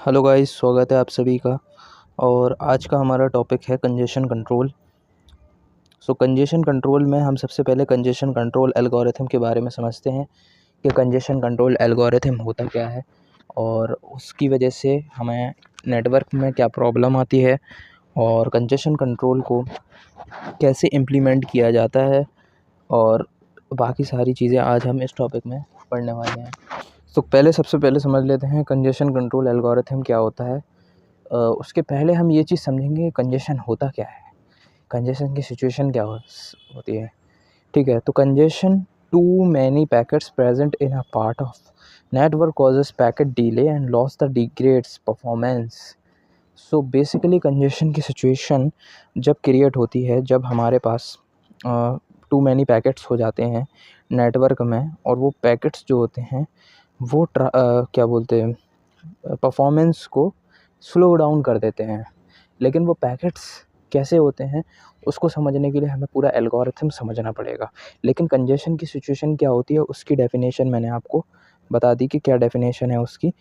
Hello guys, स्वागत है आप सभी का। और आज का हमारा टॉपिक है कंजेशन कंट्रोल। कंजेशन कंट्रोल में हम सबसे पहले कंजेशन कंट्रोल एल्गोरिथम के बारे में समझते हैं कि कंजेशन कंट्रोल एल्गोरिथम होता क्या है और उसकी वजह से हमें नेटवर्क में क्या प्रॉब्लम आती है और कंजेशन कंट्रोल को कैसे इम्प्लीमेंट किया जाता है और बाकी सारी चीज़ें आज हम इस टॉपिक में पढ़ने वाले हैं। सबसे पहले समझ लेते हैं कंजेशन कंट्रोल एल्गोरिथम क्या होता है। उसके पहले हम ये चीज़ समझेंगे कंजेशन होता क्या है, कंजेशन की सिचुएशन क्या होती है। ठीक है, तो congestion too many packets present in a part of network causes packet delay and loss the degrades performance. So basically congestion की सिचुएशन जब क्रिएट होती है जब हमारे पास टू मैनी पैकेट्स हो जाते हैं नेटवर्क में, और वो पैकेट्स जो होते हैं वो क्या बोलते हैं परफॉर्मेंस को स्लो डाउन कर देते हैं। लेकिन वो पैकेट्स कैसे होते हैं उसको समझने के लिए हमें पूरा एल्गोरिथम समझना पड़ेगा। लेकिन कंजेशन की सिचुएशन क्या होती है उसकी डेफिनेशन मैंने आपको बता दी कि क्या डेफिनेशन है उसकी।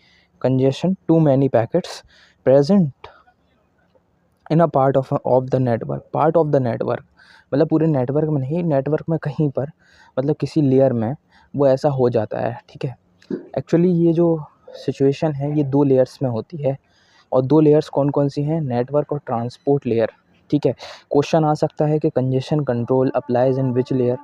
Congestion too many packets present in a part of the network. Part of the network मतलब पूरे नेटवर्क में नहीं, नेटवर्क में कहीं पर मतलब किसी लेयर में वो ऐसा हो जाता है। ठीक है, एक्चुअली ये जो सिचुएशन है ये दो लेयर्स में होती है, और दो लेयर्स कौन कौन सी हैं, नेटवर्क और ट्रांसपोर्ट लेयर। ठीक है, क्वेश्चन आ सकता है कि congestion control applies in which layer,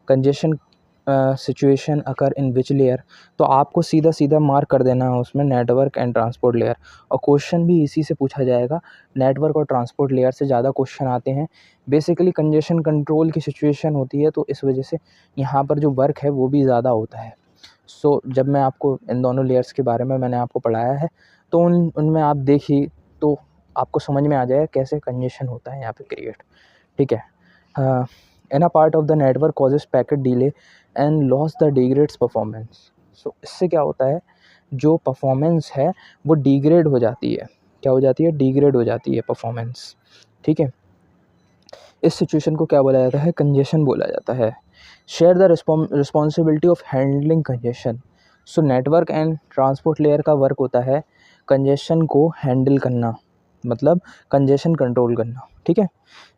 congestion situation occur in which layer. तो आपको सीधा सीधा मार्क कर देना है उसमें नेटवर्क एंड ट्रांसपोर्ट लेयर, और क्वेश्चन भी इसी से पूछा जाएगा। नेटवर्क और ट्रांसपोर्ट लेयर से ज़्यादा क्वेश्चन आते हैं। बेसिकली कंजेशन कंट्रोल की सिचुएशन होती है तो इस वजह से यहाँ पर जो वर्क है वो भी ज़्यादा होता है। जब मैं आपको इन दोनों लेयर्स के बारे में मैंने आपको पढ़ाया है तो उनमें आप देखिए तो आपको समझ में आ जाएगा कैसे कंजेशन होता है यहाँ पे क्रिएट। ठीक है, in a part of the network causes packet delay and loss the degrades performance. इससे क्या होता है, जो परफॉर्मेंस है वो डिग्रेड हो जाती है। क्या हो जाती है, डिग्रेड हो जाती है परफॉर्मेंस। ठीक है, इस सिचुएशन को क्या बोला जाता है, कंजेशन बोला जाता है। Share the responsibility of handling congestion. Network and transport layer का वर्क होता है कंजेशन को हैंडल करना, मतलब कंजेशन कंट्रोल करना। ठीक है,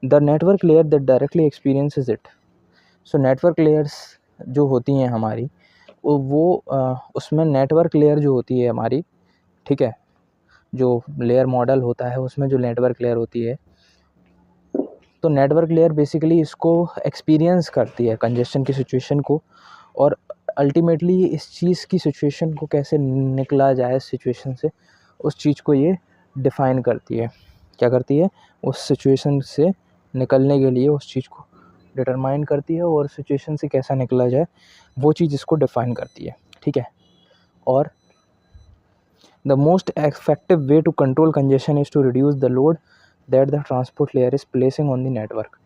the network layer that directly experiences it. Network layers जो होती हैं हमारी उसमें नेटवर्क लेयर जो होती है हमारी, ठीक है, जो लेयर मॉडल होता है उसमें जो नेटवर्क लेयर होती है, तो नेटवर्क लेयर बेसिकली इसको एक्सपीरियंस करती है कंजेशन की सिचुएशन को, और अल्टीमेटली इस चीज़ की सिचुएशन को कैसे निकला जाए सिचुएशन से, उस चीज़ को ये डिफ़ाइन करती है। क्या करती है, उस सिचुएशन से निकलने के लिए उस चीज़ को डिटरमाइन करती है, और सिचुएशन से कैसा निकला जाए वो चीज़ इसको डिफ़ाइन करती है। ठीक है, और the most effective way to control congestion is to reduce the load that the transport layer is placing on the network.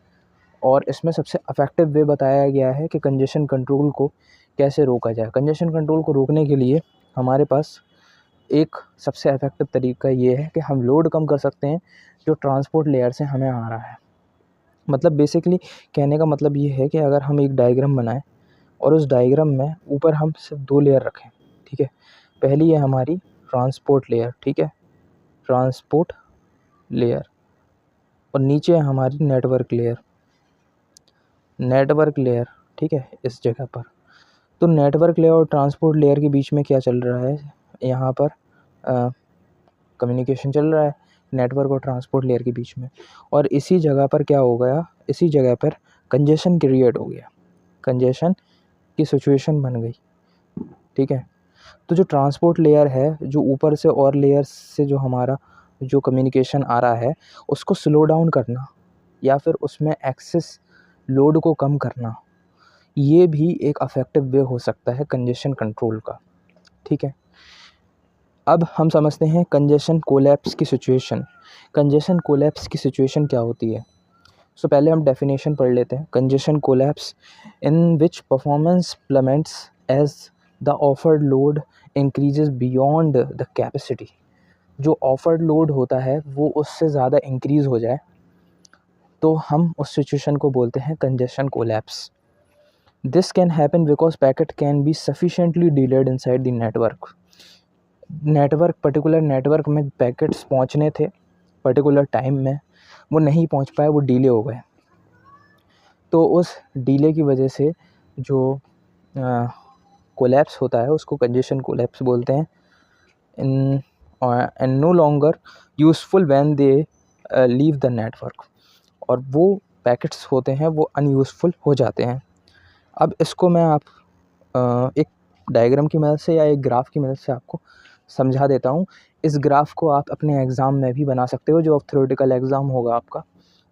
और इसमें सबसे इफेक्टिव वे बताया गया है कि कंजेशन कंट्रोल को कैसे रोका जाए। कंजेशन कंट्रोल को रोकने के लिए हमारे पास एक सबसे इफेक्टिव तरीका ये है कि हम लोड कम कर सकते हैं जो ट्रांसपोर्ट लेयर से हमें आ रहा है। मतलब बेसिकली कहने का मतलब ये है कि अगर हम एक डायग्राम बनाएं और उस डायग्राम में ऊपर हम सिर्फ दो लेयर रखें। ठीक है, पहली है हमारी ट्रांसपोर्ट लेयर, ठीक है, ट्रांसपोर्ट लेयर, और नीचे है हमारी नेटवर्क लेयर, नेटवर्क लेयर। ठीक है, इस जगह पर तो नेटवर्क लेयर और ट्रांसपोर्ट लेयर के बीच में क्या चल रहा है, यहाँ पर कम्युनिकेशन चल रहा है नेटवर्क और ट्रांसपोर्ट लेयर के बीच में। और इसी जगह पर क्या हो गया, इसी जगह पर कंजेशन क्रिएट हो गया, कंजेशन की सिचुएशन बन गई। ठीक है, तो जो ट्रांसपोर्ट लेयर है, जो ऊपर से और लेयर्स से जो हमारा जो कम्युनिकेशन आ रहा है उसको स्लो डाउन करना या फिर उसमें एक्सेस लोड को कम करना, ये भी एक अफेक्टिव वे हो सकता है कंजेशन कंट्रोल का। ठीक है, अब हम समझते हैं कंजेशन कोलैप्स की सिचुएशन। कंजेशन कोलैप्स की सिचुएशन क्या होती है, पहले हम डेफिनेशन पढ़ लेते हैं। Congestion collapse in which performance plummets as the offered load increases beyond the capacity. जो ऑफर्ड लोड होता है वो उससे ज़्यादा इंक्रीज़ हो जाए तो हम उस सिचुएशन को बोलते हैं congestion collapse. This can happen because packet can be sufficiently delayed inside the network. Particular network में पैकेट्स पहुंचने थे पर्टिकुलर टाइम में, वो नहीं पहुंच पाए, वो डिले हो गए। तो उस डिले की वजह से जो कोलैप्स होता है उसको कंजेशन कोलैप्स बोलते हैं। And no longer useful when they leave the network, और वो पैकेट्स होते हैं वो अनयूज़फुल हो जाते हैं। अब इसको मैं एक डायग्राम की मदद से या एक ग्राफ की मदद से आपको समझा देता हूँ। इस ग्राफ को आप अपने एग्ज़ाम में भी बना सकते हो, जो थ्योरेटिकल एग्ज़ाम होगा आपका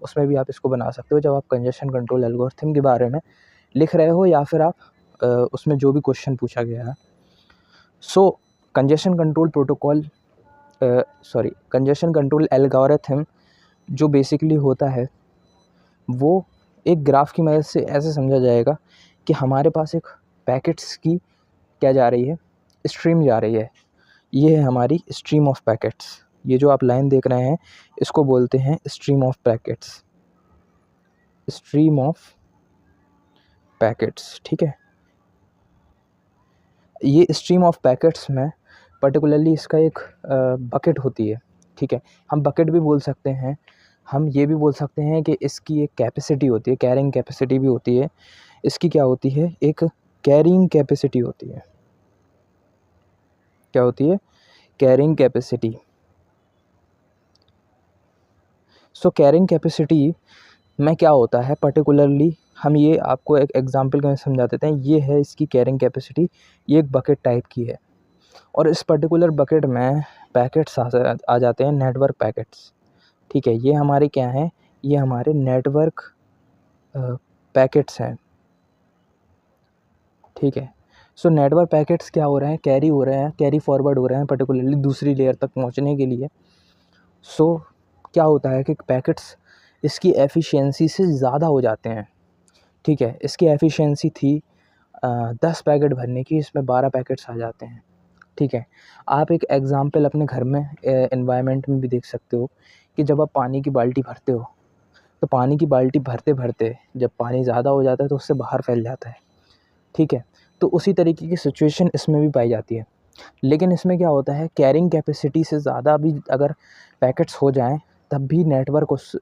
उसमें भी आप इसको बना सकते हो, जब आप कंजेशन कंट्रोल एल्गोरिथम के बारे में लिख रहे हो या फिर आप उसमें जो भी क्वेश्चन पूछा गया है। सो कंजेशन कंट्रोल एल्गोरिथम जो बेसिकली होता है वो एक ग्राफ की मदद से ऐसे समझा जाएगा कि हमारे पास एक पैकेट्स की क्या जा रही है, स्ट्रीम जा रही है। ये है हमारी स्ट्रीम ऑफ पैकेट्स। ये जो आप लाइन देख रहे हैं इसको बोलते हैं stream of packets, stream of packets. ठीक है, ये स्ट्रीम ऑफ पैकेट्स में पर्टिकुलरली इसका एक बकेट होती है। ठीक है, हम बकेट भी बोल सकते हैं, हम ये भी बोल सकते हैं कि इसकी एक कैपेसिटी होती है, कैरिंग कैपेसिटी भी होती है। इसकी क्या होती है, एक कैरिंग कैपेसिटी होती है। क्या होती है, कैरिंग कैपेसिटी। सो कैरिंग कैपेसिटी में क्या होता है पर्टिकुलरली, हम ये आपको एक एग्जांपल के समझा देते हैं। ये है इसकी कैरिंग कैपेसिटी, ये एक बकेट टाइप की है और इस पर्टिकुलर बकेट में पैकेट्स आ जाते हैं, नेटवर्क पैकेट्स। ठीक है, ये हमारे क्या हैं, ये हमारे नेटवर्क पैकेट्स हैं। ठीक है, सो नेटवर्क पैकेट्स क्या हो रहे हैं, कैरी हो रहे हैं, कैरी फॉरवर्ड हो रहे हैं पर्टिकुलरली दूसरी लेयर तक पहुंचने के लिए। सो क्या होता है कि पैकेट्स इसकी एफिशिएंसी से ज़्यादा हो जाते हैं। ठीक है, इसकी एफिशिएंसी थी 10 पैकेट भरने की, इसमें 12 पैकेट्स आ जाते हैं। ठीक है, आप एक एग्ज़ाम्पल अपने घर में एनवायरनमेंट में भी देख सकते हो कि जब आप पानी की बाल्टी भरते हो तो पानी की बाल्टी भरते भरते जब पानी ज़्यादा हो जाता है तो उससे बाहर फैल जाता है। ठीक है, तो उसी तरीके की सिचुएशन इसमें भी पाई जाती है। लेकिन इसमें क्या होता है, कैरिंग कैपेसिटी से ज़्यादा भी अगर पैकेट्स हो जाएं तब भी नेटवर्क उस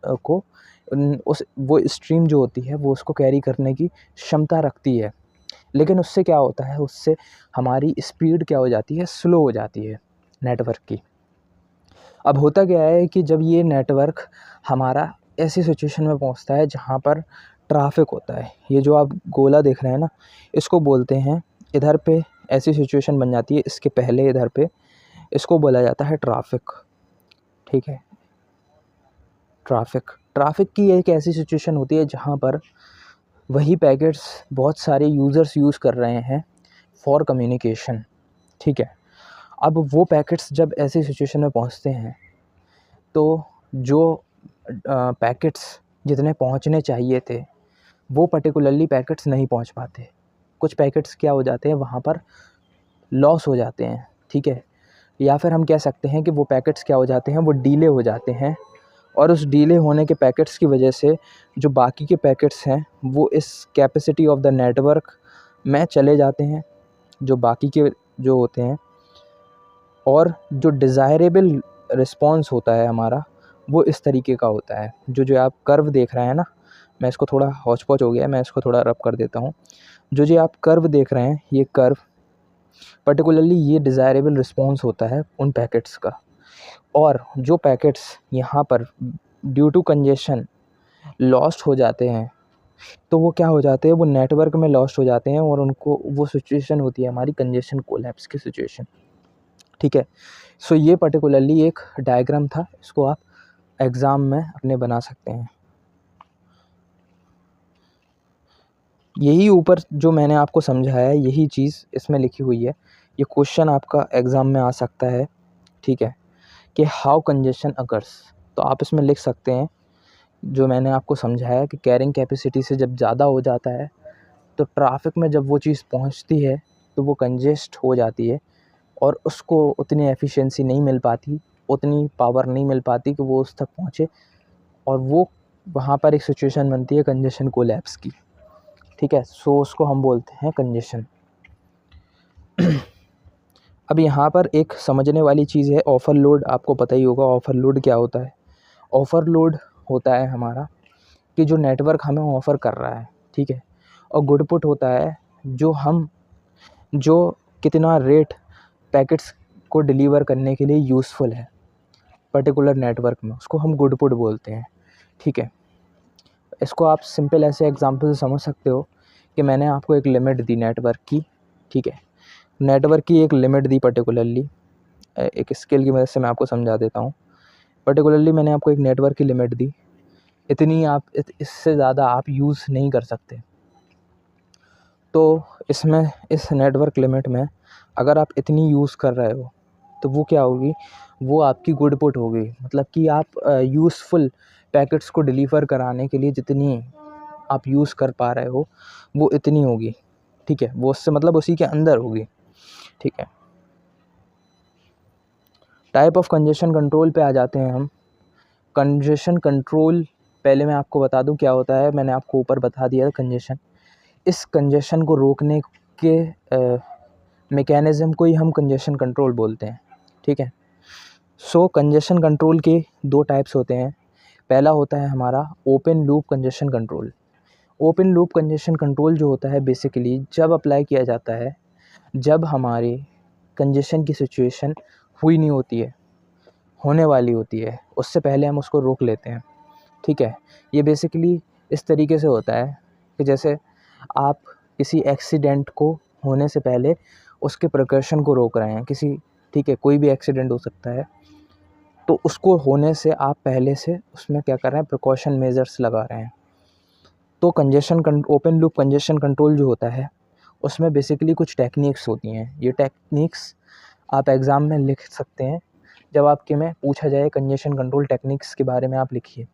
वो स्ट्रीम जो होती है वो उसको कैरी करने की क्षमता रखती है। लेकिन उससे क्या होता है, उससे हमारी स्पीड क्या हो जाती है, स्लो हो जाती है नेटवर्क की। अब होता क्या है कि जब ये नेटवर्क हमारा ऐसी सिचुएशन में पहुंचता है जहां पर ट्रैफिक होता है, ये जो आप गोला देख रहे हैं ना, इसको बोलते हैं, इधर पे ऐसी सिचुएशन बन जाती है, इसके पहले इधर पे इसको बोला जाता है ट्रैफिक। ठीक है, ट्रैफिक की एक ऐसी सिचुएशन होती है जहाँ पर वही पैकेट्स बहुत सारे यूज़र्स यूज़ कर रहे हैं फॉर कम्युनिकेशन। ठीक है, अब वो पैकेट्स जब ऐसी सिचुएशन में पहुँचते हैं तो जो पैकेट्स जितने पहुँचने चाहिए थे वो पर्टिकुलरली पैकेट्स नहीं पहुँच पाते। कुछ पैकेट्स क्या हो जाते हैं, वहाँ पर लॉस हो जाते हैं। ठीक है, या फिर हम कह सकते हैं कि वो पैकेट्स क्या हो जाते हैं, वो डीले हो जाते हैं और उस डीले होने के पैकेट्स की वजह से जो बाकी के पैकेट्स हैं वो इस कैपेसिटी ऑफ द नेटवर्क में चले जाते हैं, जो बाकी के जो होते हैं। और जो डिज़ायरेबल रिस्पॉन्स होता है हमारा वो इस तरीके का होता है। जो आप कर्व देख रहे हैं ना, मैं इसको थोड़ा हौच पौच हो गया है, मैं इसको थोड़ा रब कर देता हूँ। जो आप कर्व देख रहे हैं, ये कर्व पर्टिकुलरली ये डिज़ायरेबल रिस्पॉन्स होता है उन पैकेट्स का। और जो पैकेट्स यहाँ पर ड्यू टू कंजेशन लॉस्ट हो जाते हैं तो वो क्या हो जाते हैं, वो नेटवर्क में लॉस्ट हो जाते हैं और उनको वो सिचुएशन होती है हमारी कंजेशन कोलैप्स की सिचुएशन। ठीक है, सो ये पर्टिकुलरली एक डायग्राम था, इसको आप एग्ज़ाम में अपने बना सकते हैं। यही ऊपर जो मैंने आपको समझाया है यही चीज़ इसमें लिखी हुई है। ये क्वेश्चन आपका एग्ज़ाम में आ सकता है। ठीक है, कि हाउ कंजेशन अकर्स, तो आप इसमें लिख सकते हैं जो मैंने आपको समझाया कि कैरिंग कैपेसिटी से जब ज़्यादा हो जाता है तो ट्रैफिक में जब वो चीज़ पहुंचती है तो वो कंजेस्ट हो जाती है और उसको उतनी एफिशिएंसी नहीं मिल पाती, उतनी पावर नहीं मिल पाती कि वो उस तक पहुंचे और वो वहाँ पर एक सिचुएशन बनती है कंजेशन कोलैप्स की। ठीक है, सो उसको हम बोलते हैं कंजेशन। अब यहाँ पर एक समझने वाली चीज़ है ओवरलोड। आपको पता ही होगा ओवरलोड क्या होता है। ओवरलोड होता है हमारा कि जो नेटवर्क हमें ऑफ़र कर रहा है, ठीक है, और गुडपुट होता है जो कितना रेट पैकेट्स को डिलीवर करने के लिए यूज़फुल है पर्टिकुलर नेटवर्क में, उसको हम गुडपुट बोलते हैं, ठीक है। इसको आप सिंपल ऐसे एग्जांपल से समझ सकते हो कि मैंने आपको एक लिमिट दी नेटवर्क की, ठीक है, नेटवर्क की एक लिमिट दी पर्टिकुलरली, एक स्केल की मदद से मैं आपको समझा देता हूँ। पर्टिकुलरली मैंने आपको एक नेटवर्क की लिमिट दी, इतनी आप इससे ज़्यादा आप यूज़ नहीं कर सकते। तो इसमें इस नेटवर्क लिमिट में अगर आप इतनी यूज़ कर रहे हो तो वो क्या होगी, वो आपकी गुडपुट होगी। मतलब कि आप यूज़फुल पैकेट्स को डिलीवर कराने के लिए जितनी आप यूज़ कर पा रहे हो वो इतनी होगी, ठीक है, वो उससे मतलब उसी के अंदर होगी, ठीक है। टाइप ऑफ कंजेशन कंट्रोल पे आ जाते हैं हम। कंजेशन कंट्रोल पहले मैं आपको बता दूं क्या होता है, मैंने आपको ऊपर बता दिया कंजेशन। इस कंजेशन को रोकने के मैकेनिज़्म को ही हम कंजेशन कंट्रोल बोलते हैं, ठीक है। सो कंजेशन कंट्रोल के दो टाइप्स होते हैं। पहला होता है हमारा open loop congestion control. Open loop congestion control जो होता है बेसिकली जब अप्लाई किया जाता है जब हमारे कंजेशन की सिचुएशन हुई नहीं होती है, होने वाली होती है, उससे पहले हम उसको रोक लेते हैं, ठीक है। ये बेसिकली इस तरीके से होता है कि जैसे आप किसी एक्सीडेंट को होने से पहले उसके प्रिकॉशन को रोक रहे हैं किसी, ठीक है, कोई भी एक्सीडेंट हो सकता है, तो उसको होने से आप पहले से उसमें क्या कर रहे हैं, प्रिकॉशन मेजर्स लगा रहे हैं। तो ओपन लूप कंजेशन कंट्रोल जो होता है उसमें बेसिकली कुछ टेक्निक्स होती हैं। ये टेक्निक्स आप एग्ज़ाम में लिख सकते हैं। जब आपके में पूछा जाए कंजेशन कंट्रोल टेक्निक्स के बारे में आप लिखिए,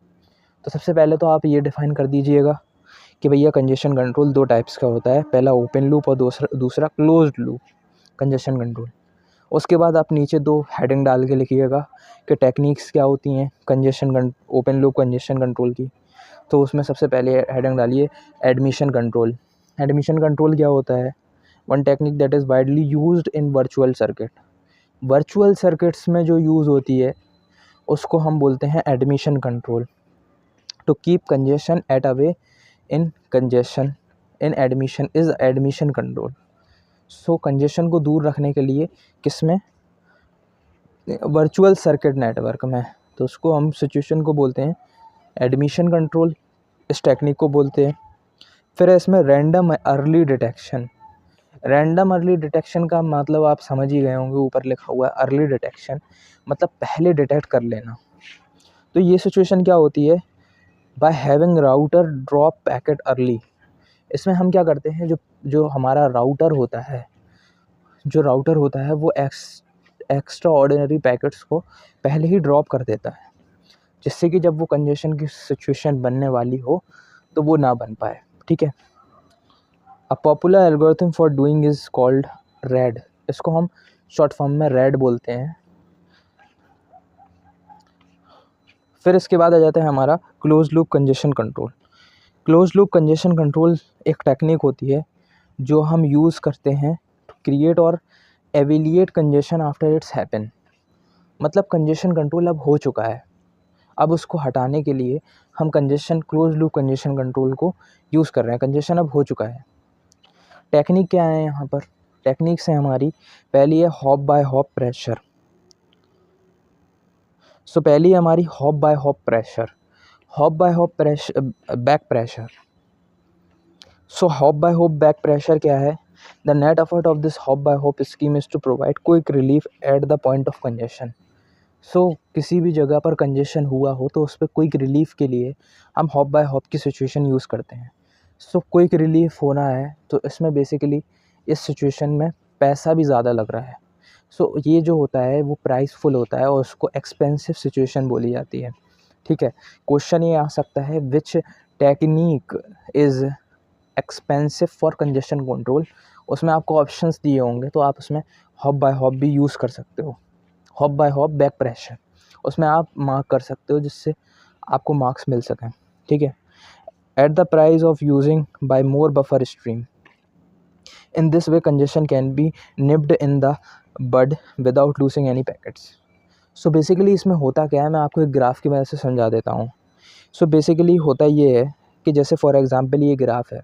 तो सबसे पहले तो आप ये डिफ़ाइन कर दीजिएगा कि भैया कंजेशन कंट्रोल दो टाइप्स का होता है, पहला ओपन लूप और दूसरा क्लोज्ड लूप कंजेशन कंट्रोल। उसके बाद आप नीचे दो हेडिंग डाल के लिखिएगा कि टेक्निक्स क्या होती हैं ओपन लूप कंजेशन कंट्रोल की। तो उसमें सबसे पहले हेडिंग डालिए एडमिशन कंट्रोल। एडमिशन कंट्रोल क्या होता है, one technique that is widely used in virtual circuit. Virtual circuits में जो यूज़ होती है उसको हम बोलते हैं admission control. To keep congestion at away in admission is admission control. So congestion को दूर रखने के लिए किसमें, वर्चुअल सर्किट नेटवर्क में, तो उसको हम सिचुएशन को बोलते हैं एडमिशन कंट्रोल, इस टेक्निक को बोलते हैं। फिर इसमें random early detection. Random early detection का मतलब आप समझ ही गए होंगे, ऊपर लिखा हुआ है अर्ली डिटेक्शन, मतलब पहले डिटेक्ट कर लेना। तो ये सिचुएशन क्या होती है, by having router drop packet early. इसमें हम क्या करते हैं, जो हमारा राउटर होता है वो एक्स्ट्रा ऑर्डिनरी पैकेट्स को पहले ही ड्रॉप कर देता है, जिससे कि जब वो कंजेशन की सिचुएशन बनने वाली हो तो वो ना बन पाए, ठीक है। A popular algorithm for doing is called red. इसको हम शॉर्ट फॉर्म में रैड बोलते हैं। फिर इसके बाद आ जाता है हमारा close loop congestion control. Close loop congestion control एक टेक्निक होती है जो हम यूज़ करते हैं टू क्रिएट और एविलिएट कंजेशन आफ्टर इट्स हैपन। मतलब कंजेशन कंट्रोल अब हो चुका है, अब उसको हटाने के लिए हम क्लोज लूप कंजेशन कंट्रोल को यूज़ कर रहे हैं। कंजेशन अब हो चुका है। टेक्निक क्या है यहाँ पर, टेक्निक्स है हमारी, पहली है hop by hop pressure. So पहली है हमारी hop by hop pressure, back pressure. So hop by hop back pressure क्या है, the net effort of this hop by hop scheme is to provide quick relief at the point of congestion. So किसी भी जगह पर congestion हुआ हो तो उस पर क्विक रिलीफ के लिए हम हॉप बाय हॉप की सिचुएशन यूज़ करते हैं। सो क्विक रिलीफ होना है तो इसमें बेसिकली इस सिचुएशन में पैसा भी ज़्यादा लग रहा है। सो ये जो होता है वो प्राइसफुल होता है और उसको एक्सपेंसिव सिचुएशन बोली जाती है, ठीक है। क्वेश्चन ये आ सकता है which technique is expensive for congestion control. उसमें आपको ऑप्शंस दिए होंगे तो आप उसमें हॉप बाय हॉप भी यूज़ कर सकते हो। Hop by hop back pressure, उसमें आप मार्क कर सकते हो जिससे आपको मार्क्स मिल सकें, ठीक है। At the price of using by more buffer stream, in this way congestion can be nipped in the bud without losing any packets. So basically इसमें होता क्या है, मैं आपको एक ग्राफ की मदद से समझा देता हूँ। सो बेसिकली होता ये है कि जैसे फॉर एग्ज़ाम्पल ये ग्राफ है,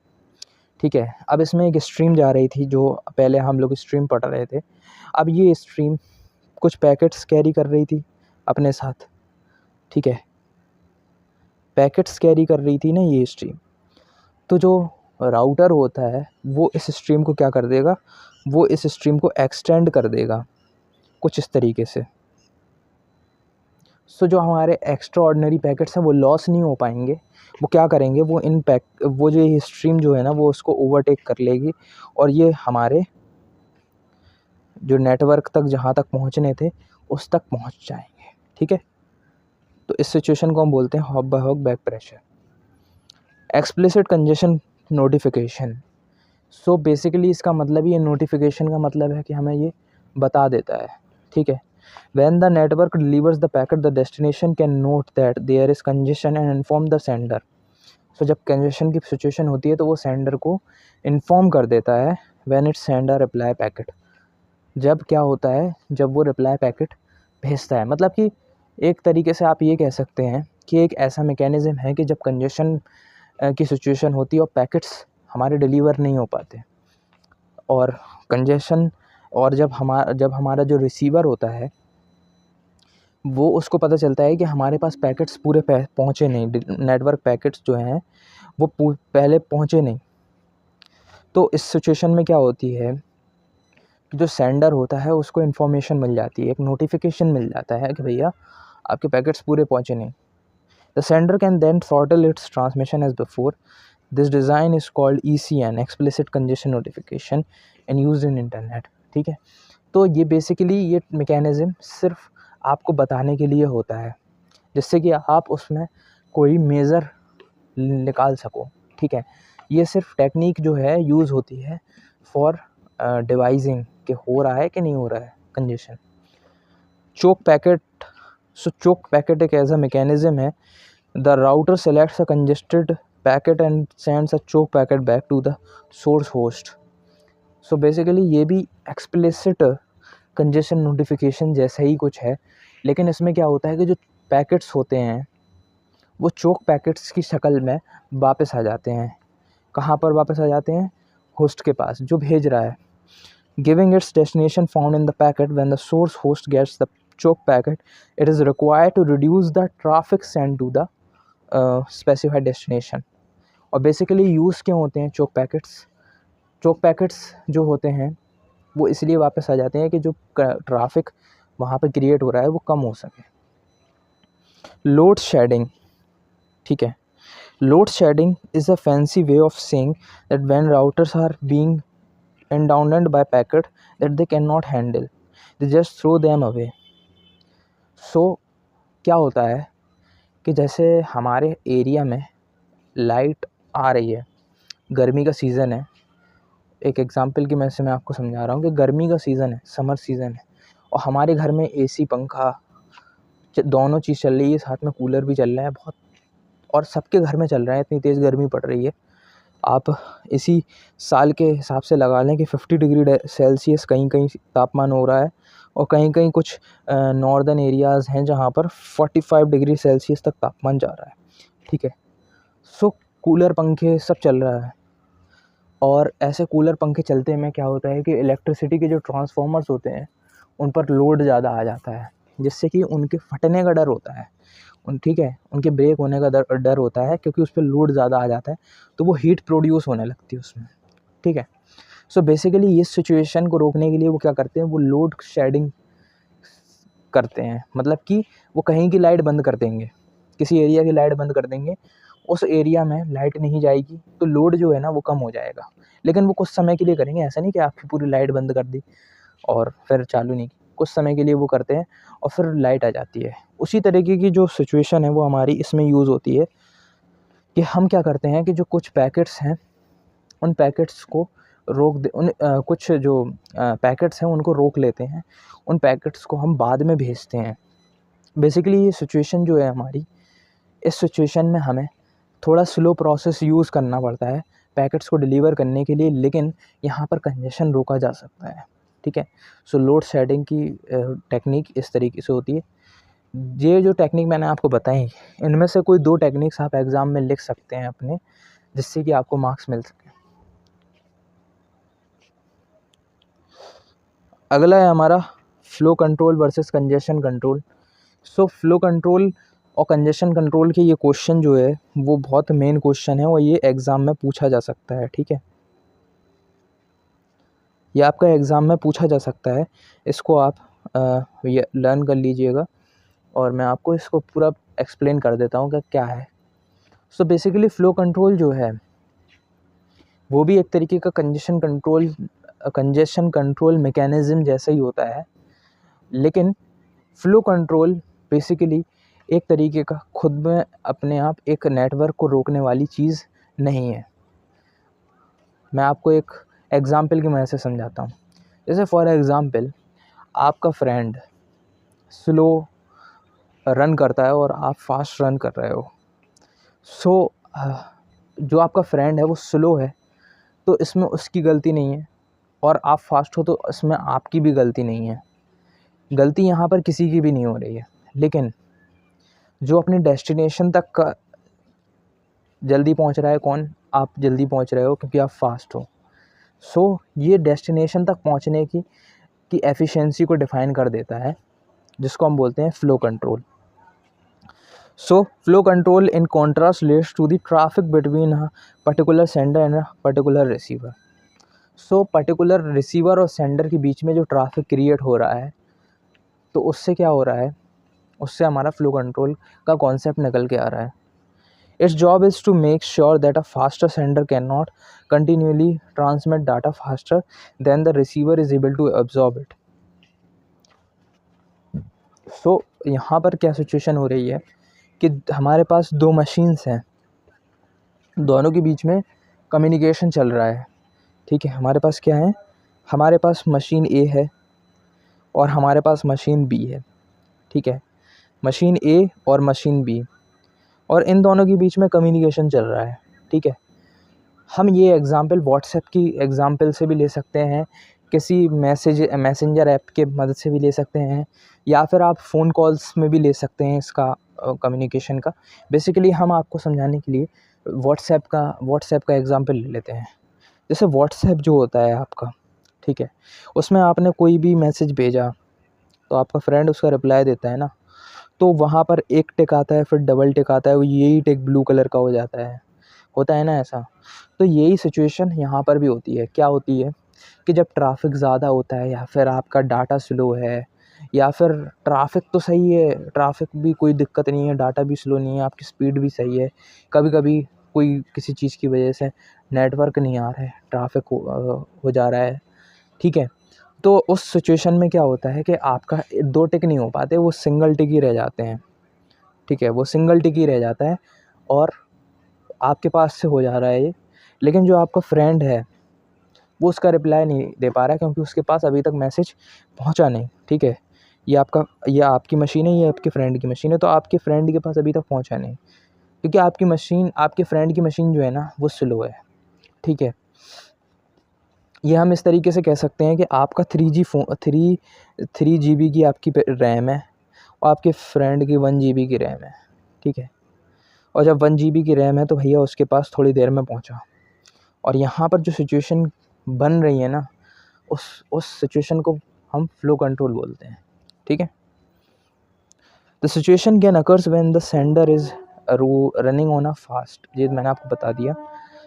ठीक है। अब इसमें एक स्ट्रीम जा रही थी, जो पहले हम लोग स्ट्रीम पढ़ रहे थे। अब ये स्ट्रीम कुछ पैकेट्स कैरी कर रही थी अपने साथ, ठीक है, पैकेट्स कैरी कर रही थी ना ये स्ट्रीम। तो जो राउटर होता है वो इस स्ट्रीम को क्या कर देगा, वो इस स्ट्रीम को एक्सटेंड कर देगा कुछ इस तरीके से। सो जो हमारे एक्स्ट्रा ऑर्डिनरी पैकेट्स हैं वो लॉस नहीं हो पाएंगे। वो क्या करेंगे, वो वो जो ये स्ट्रीम जो है ना वो उसको ओवरटेक कर लेगी और ये हमारे जो नेटवर्क तक जहाँ तक पहुँचने थे उस तक पहुँच जाएंगे, ठीक है। तो इस सिचुएशन को हम बोलते हैं hop by hop back pressure. Explicit congestion notification. So basically इसका मतलब, ये नोटिफिकेशन का मतलब है कि हमें ये बता देता है, ठीक है। When the network delivers the packet, the destination can note that there is congestion and inform the sender. So जब congestion की सिचुएशन होती है तो वो सेंडर को इन्फॉर्म कर देता है when it send a reply packet। जब क्या होता है, जब वो रिप्लाई पैकेट भेजता है। मतलब कि एक तरीके से आप ये कह सकते हैं कि एक ऐसा मैकेनिज़्म है कि जब कंजेशन की सिचुएशन होती है और पैकेट्स हमारे डिलीवर नहीं हो पाते और कंजेशन, और जब हमारा जो रिसीवर होता है वो उसको पता चलता है कि हमारे पास पैकेट्स पूरे पहुँचे नहीं, नेटवर्क पैकेट्स जो हैं वो पहले पहुँचे नहीं। तो इस सिचुएशन में क्या होती है, जो सेंडर होता है उसको इन्फॉर्मेशन मिल जाती है, एक नोटिफिकेशन मिल जाता है कि भैया आपके पैकेट्स पूरे पहुँचे नहीं। The sender can then throttle its transmission as before. This design is called ECN, explicit congestion notification, and used in internet, ठीक है। तो ये बेसिकली ये मैकेनिज़्म सिर्फ आपको बताने के लिए होता है, जिससे कि आप उसमें कोई मेज़र निकाल सको, ठीक है। ये सिर्फ टेक्निक जो है यूज़ होती है फॉर डिवाइसिंग कि हो रहा है कि नहीं हो रहा है congestion. Choke packet. So choke packet एक ऐसा मैकेनिज़्म है, the router selects a congested packet and sends a choke packet back to the source host. So basically ये भी एक्सप्लिसिट कंजेशन नोटिफिकेशन जैसा ही कुछ है, लेकिन इसमें क्या होता है कि जो पैकेट्स होते हैं वो चोक पैकेट्स की शक्ल में वापस आ जाते हैं। कहाँ पर वापस आ जाते हैं, होस्ट के पास जो भेज रहा है। Giving its destination found in the packet when the source host gets the choke packet, it is required to reduce the traffic sent to the specified destination। और बेसिकली यूज़ क्यों होते हैं चोक पैकेट्स, चोक packets जो होते हैं वो इसलिए वापस आ जाते हैं कि जो ट्रैफिक वहाँ पे क्रिएट हो रहा है वो कम हो सके। लोड शेडिंग, ठीक है। Load shedding is a fancy way of saying that when routers are being inundated by packet that they cannot handle, they just throw them away। सो क्या होता है कि जैसे हमारे एरिया में लाइट आ रही है, गर्मी का सीज़न है, एक एग्ज़ाम्पल की मैं आपको समझा रहा हूँ कि गर्मी का सीज़न है, समर सीज़न है, और हमारे घर में AC पंखा दोनों चीज़ चल रही है, साथ में कूलर भी चल रहा है बहुत, और सबके घर में चल रहा है, इतनी तेज़ गर्मी पड़ रही है। आप इसी साल के हिसाब से लगा लें कि 50 डिग्री सेल्सियस कहीं कहीं तापमान हो रहा है, और कहीं कहीं कुछ नॉर्दर्न एरियाज़ हैं जहाँ पर 45 डिग्री सेल्सियस तक तापमान जा रहा है, ठीक है। सो कूलर पंखे सब चल रहा है, और ऐसे कूलर पंखे चलते में क्या होता है कि इलेक्ट्रिसिटी के जो ट्रांसफार्मर्स होते हैं उन पर लोड ज़्यादा आ जाता है, जिससे कि उनके फटने का डर होता है, ठीक है, उनके ब्रेक होने का डर होता है, क्योंकि उस पर लोड ज़्यादा आ जाता है तो वो हीट प्रोड्यूस होने लगती है उसमें, ठीक है। सो बेसिकली इस सिचुएशन को रोकने के लिए वो क्या करते हैं, वो लोड शेडिंग करते हैं। मतलब कि वो कहीं की लाइट बंद कर देंगे, किसी एरिया की लाइट बंद कर देंगे, उस एरिया में लाइट नहीं जाएगी तो लोड जो है ना वो कम हो जाएगा, लेकिन वो कुछ समय के लिए करेंगे। ऐसा नहीं कि आपकी पूरी लाइट बंद कर दी और फिर चालू नहीं की, कुछ समय के लिए वो करते हैं और फिर लाइट आ जाती है। उसी तरीके की जो सिचुएशन है वो हमारी इसमें यूज़ होती है कि हम क्या करते हैं कि जो कुछ पैकेट्स हैं उन पैकेट्स को रोक दे, कुछ जो पैकेट्स हैं उनको रोक लेते हैं, उन पैकेट्स को हम बाद में भेजते हैं। बेसिकली ये सिचुएशन जो है हमारी, इस सिचुएशन में हमें थोड़ा स्लो प्रोसेस यूज़ करना पड़ता है पैकेट्स को डिलीवर करने के लिए, लेकिन यहाँ पर कंजेशन रोका जा सकता है, ठीक है। सो लोड शेडिंग की टेक्निक इस तरीके से होती है। ये जो टेक्निक मैंने आपको बताई, इनमें से कोई 2 टेक्निक्स आप एग्ज़ाम में लिख सकते हैं अपने, जिससे कि आपको मार्क्स मिल सके। अगला है हमारा flow control versus congestion control. So flow control और कंजेशन कंट्रोल के ये क्वेश्चन जो है वो बहुत मेन क्वेश्चन है और ये एग्ज़ाम में पूछा जा सकता है, ठीक है। ये आपका एग्ज़ाम में पूछा जा सकता है, इसको आप ये लर्न कर लीजिएगा और मैं आपको इसको पूरा एक्सप्लेन कर देता हूँ कि क्या है। सो बेसिकली फ़्लो कंट्रोल जो है वो भी एक तरीके का कंजेशन कंट्रोल मैकेनिज़्म जैसा ही होता है, लेकिन फ़्लो कंट्रोल बेसिकली एक तरीके का खुद में अपने आप एक नेटवर्क को रोकने वाली चीज़ नहीं है। मैं आपको एक एग्ज़ाम्पल की मदद से समझाता हूँ। जैसे फॉर एग्ज़ाम्पल आपका फ्रेंड स्लो रन करता है और आप फास्ट रन कर रहे हो। सो जो आपका फ्रेंड है वो स्लो है तो इसमें उसकी गलती नहीं है, और आप फास्ट हो तो इसमें आपकी भी गलती नहीं है। गलती यहाँ पर किसी की भी नहीं हो रही है, लेकिन जो अपनी डेस्टिनेशन तक का जल्दी पहुँच रहा है कौन? आप जल्दी पहुँच रहे हो क्योंकि आप फास्ट हो। सो ये डेस्टिनेशन तक पहुँचने की एफिशिएंसी को डिफ़ाइन कर देता है, जिसको हम बोलते हैं flow control. So flow control in contrast leads to the traffic between a particular sender and a particular receiver. So particular receiver और सेंडर के बीच में जो ट्रैफिक क्रिएट हो रहा है, तो उससे क्या हो रहा है, उससे हमारा फ़्लो कंट्रोल का कॉन्सेप्ट निकल के आ रहा है। Its job is to make sure that a faster sender can not continuously transmit data faster than the receiver is able to absorb it. So यहाँ पर क्या सिचुएशन हो रही है कि हमारे पास 2 मशीन्स हैं, दोनों के बीच में कम्युनिकेशन चल रहा है, ठीक है। हमारे पास क्या है, हमारे पास मशीन ए है और हमारे पास मशीन बी है, ठीक है। मशीन ए और मशीन बी, और इन दोनों के बीच में कम्युनिकेशन चल रहा है, ठीक है। हम ये एग्ज़ाम्पल व्हाट्सएप की एग्ज़ाम्पल से भी ले सकते हैं, किसी मैसेंजर ऐप के मदद से भी ले सकते हैं, या फिर आप फ़ोन कॉल्स में भी ले सकते हैं इसका कम्युनिकेशन का। बेसिकली हम आपको समझाने के लिए व्हाट्सएप का एग्ज़ाम्पल ले लेते हैं। जैसे व्हाट्सएप जो होता है आपका, ठीक है, उसमें आपने कोई भी मैसेज भेजा तो आपका फ्रेंड उसका रिप्लाई देता है ना, तो वहाँ पर एक टिक आता है, फिर डबल टिक आता है, वो यही टिक ब्लू कलर का हो जाता है, होता है ना ऐसा। तो यही सिचुएशन यहाँ पर भी होती है। क्या होती है कि जब ट्रैफ़िक ज़्यादा होता है, या फिर आपका डाटा स्लो है, या फिर ट्रैफ़िक तो सही है, ट्रैफ़िक भी कोई दिक्कत नहीं है, डाटा भी स्लो नहीं है, आपकी स्पीड भी सही है, कभी-कभी कोई किसी चीज़ की वजह से नेटवर्क नहीं आ रहा है, ट्रैफ़िक हो जा रहा है, ठीक है। तो उस सिचुएशन में क्या होता है कि आपका 2 टिक नहीं हो पाते, वो सिंगल टिक ही रह जाते हैं, ठीक है। वो सिंगल टिक ही रह जाता है और आपके पास से हो जा रहा है ये, लेकिन जो आपका फ्रेंड है वो उसका रिप्लाई नहीं दे पा रहा है क्योंकि उसके पास अभी तक मैसेज पहुंचा नहीं, ठीक है। ये आपकी मशीन है, ये आपके फ्रेंड की मशीन है, तो आपके फ्रेंड के पास अभी तक पहुंचा नहीं, क्योंकि आपके फ्रेंड की मशीन जो है ना वो स्लो है, ठीक है। ये हम इस तरीके से कह सकते हैं कि आपका 3 GB की आपकी रैम है और आपके फ्रेंड की 1 GB की रैम है, ठीक है। और जब 1 GB की रैम है तो भैया उसके पास थोड़ी देर में पहुंचा, और यहाँ पर जो सिचुएशन बन रही है ना, उस सिचुएशन को हम फ़्लो कंट्रोल बोलते हैं, ठीक है। The situation can occurs when the sender is running on a fast, ये मैंने आपको बता दिया।